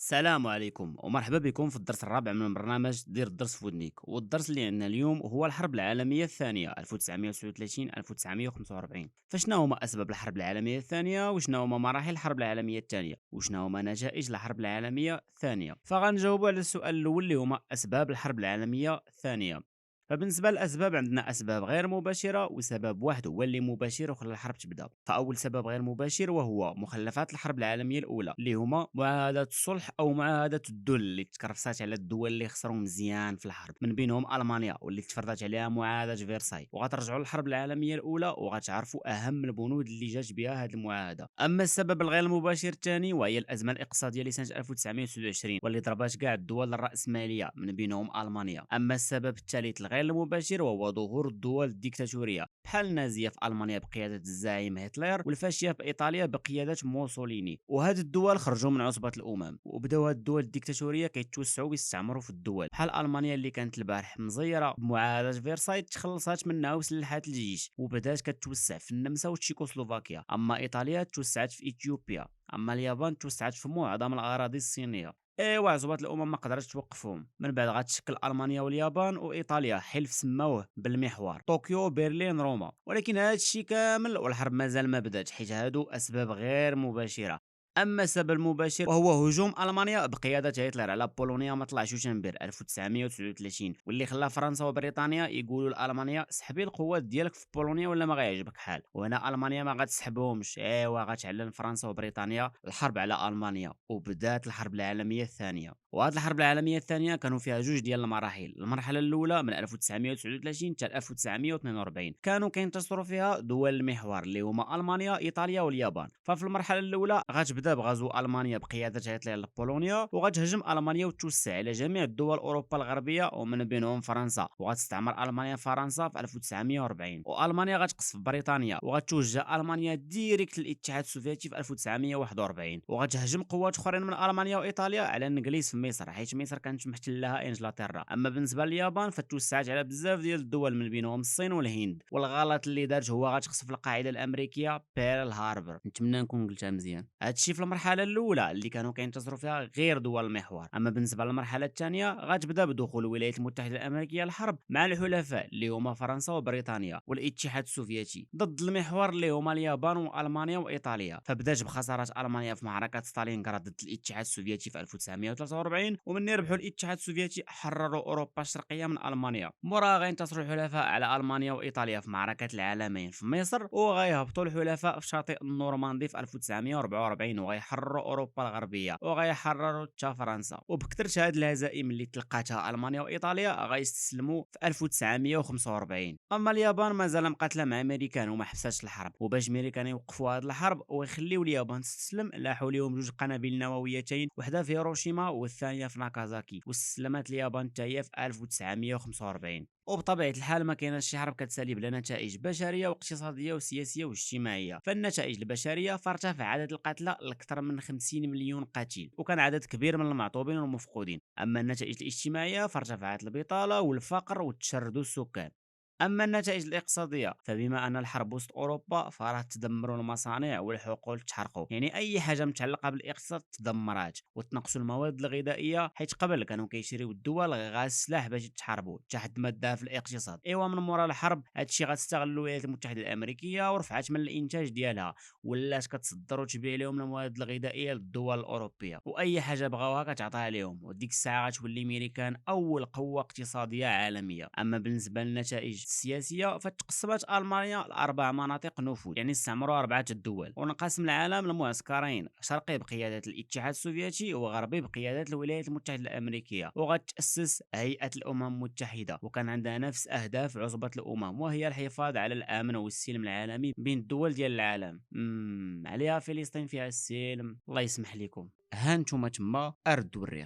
السلام عليكم ومرحبا بكم في الدرس الرابع من برنامج دير الدرس في ودنيك. والدرس اللي عندنا اليوم هو الحرب العالمية الثانية 1939 1945. فشنو هما أسباب الحرب العالمية الثانية، وشنو هما مراحل الحرب العالمية الثانية، وشنو هما نتائج الحرب العالمية الثانية. فغنجاوبوا على السؤال الأول اللي هما أسباب الحرب العالمية الثانية. فبالنسبة للأسباب عندنا أسباب غير مباشرة وسبب واحد هو اللي مباشر وخلى الحرب تبدأ. فأول سبب غير مباشر وهو مخلفات الحرب العالمية الأولى اللي هما معاهدة الصلح أو معاهدة الذل اللي تكرفسات على الدول اللي خسروا مزيان في الحرب، من بينهم ألمانيا واللي تفرضت عليها معاهدة فيرساي. وغترجعوا للحرب العالمية الأولى وغتعرفوا أهم البنود اللي جات بها هذه المعاهدة. أما السبب الغير مباشر الثاني وهي الأزمة الاقتصادية لسنة 1929 واللي ضربات كاع الدول الرأسمالية من بينهم ألمانيا. أما السبب الثالث الغير المباشر وهو ظهور الدول الديكتاتورية بحال النازية في ألمانيا بقيادة الزعيم هتلر، والفاشية في إيطاليا بقيادة موسوليني. وهاد الدول خرجوا من عصبة الأمم وبداو هاد الدول الديكتاتورية كيتوسعوا ويستعمروا في الدول، بحال ألمانيا اللي كانت البارح مزيرة بمعاهدة فيرساي تخلصات منها وسلحات الجيش وبدات كتوسع في النمسا وتشيكوسلوفاكيا. أما إيطاليا توسعت في إثيوبيا. أما اليابان توسعت في معظم الأراضي الصينية. ايوا عزوات الامم ما قدرتش توقفهم. من بعد غتشكل المانيا واليابان وايطاليا حلف سموه بالمحور طوكيو برلين روما. ولكن هذا الشيء كامل والحرب مازال ما بدات، حيت هادو اسباب غير مباشره. اما السبب المباشر وهو هجوم المانيا بقياده هتلر على بولونيا مطلع شوشنبير 1939، واللي خلى فرنسا وبريطانيا يقولوا لالمانيا سحبي القوات ديالك في بولونيا ولا ما غيعجبك حال. وهنا المانيا ما غتسحبهمش، ايوا غتعلن فرنسا وبريطانيا الحرب على المانيا وبدات الحرب العالميه الثانيه. وهاد الحرب العالميه الثانيه كانوا فيها جوج ديال المراحل. المرحله الاولى من 1939 حتى 1942 كانوا كينتصروا فيها دول المحور اللي هما المانيا ايطاليا واليابان. ففي المرحله الاولى غتبدا بغزو المانيا بقياده هتلر لبولونيا، وغتهجم المانيا وتوسع على جميع الدول اوروبا الغربيه ومن بينهم فرنسا، وغتستعمر المانيا فرنسا في 1940. والمانيا غتقصف بريطانيا وغتوجه المانيا ديريكت للاتحاد السوفيتي في 1941. وغتهجم قوات اخرين من المانيا وايطاليا على الانجليز في مصر، حيت مصر كانت محتلها انجلترا. اما بالنسبه لليابان فتوسعت على بزاف ديال الدول من بينهم الصين والهند. والغلط اللي دارت هو غتخسف القاعده الامريكيه بيرل هاربر. نتمنى نكون قلتها مزيان. هادشي في المرحله الاولى اللي كانوا كينتصروا فيها غير دول المحور. اما بالنسبه للمرحله الثانيه غتبدا بدخول الولايات المتحده الامريكيه للحرب مع الحلفاء اللي هما فرنسا وبريطانيا والاتحاد السوفيتي ضد المحور اللي هما اليابان والمانيا وايطاليا. فبدات بخسارات المانيا في معركه ستالينغراد ضد الاتحاد السوفيتي في 1943، ومن ربحوا الاتحاد السوفيتي حرروا اوروبا الشرقيه من المانيا. موراها غينتصروا الحلفاء على المانيا وايطاليا في معركه العالمين في مصر، وغيهبطوا الحلفاء في شاطئ النورماندي في 1944 وغيحرروا اوروبا الغربيه وغيحرروا حتى فرنسا. وبكثرة هاد الهزائم اللي تلقاتها المانيا وايطاليا غيستسلموا في 1945. اما اليابان مازال مقاتله مع امريكان وما حبساتش الحرب. وباش امريكان يوقفوا هاد الحرب ويخليو اليابان تستسلم لاحوا ليهم جوج قنابل نوويتين، وحده في هيروشيما والثانيه في ناكازاكي، واستسلمت اليابان حتى هي في 1945. وبطبيعه الحال ما كايناش شي حرب كتسالي بلا نتائج بشريه واقتصاديه وسياسيه واجتماعيه. فالنتائج البشريه فارتفع عدد القتلى لاكثر من 50 مليون قتيل، وكان عدد كبير من المعطوبين والمفقودين. اما النتائج الاجتماعيه فارتفعت البطاله والفقر والتشرد السكاني. أما النتائج الاقتصادية فبما أن الحرب وسط أوروبا فراه تدمروا المصانع والحقول تحرقوا، يعني أي حاجة متعلقة بالاقتصاد تدمرات، وتنقصوا المواد الغذائية حيت قبل كانوا كيشريو الدول غاز السلاح باش يتحاربوا تحت مادة في الاقتصاد. ايوا من مورا الحرب هادشي غتستغل الولايات المتحدة الأمريكية ورفعت من الإنتاج ديالها، ولات كتصدر وتبيع لهم المواد الغذائية للدول الأوروبية، وأي حاجة بغاوها كتعطيها لهم، وديك الساعة غتولي أمريكان أول قوة اقتصادية عالمية. أما بالنسبة للنتائج السياسيه فتقسمت المانيا لاربع مناطق نفوذ، يعني استعمروا اربعه الدول، وانقسم العالم لمعسكرين: شرقي بقياده الاتحاد السوفيتي وغربي بقياده الولايات المتحده الامريكيه. وغتاسس هيئه الامم المتحده، وكان عندها نفس اهداف عصبه الامم وهي الحفاظ على الامن والسلم العالمي بين الدول ديال العالم. عليها فلسطين فيها السلم، الله يسمح لكم. ها نتوما تما اردوا الريخ.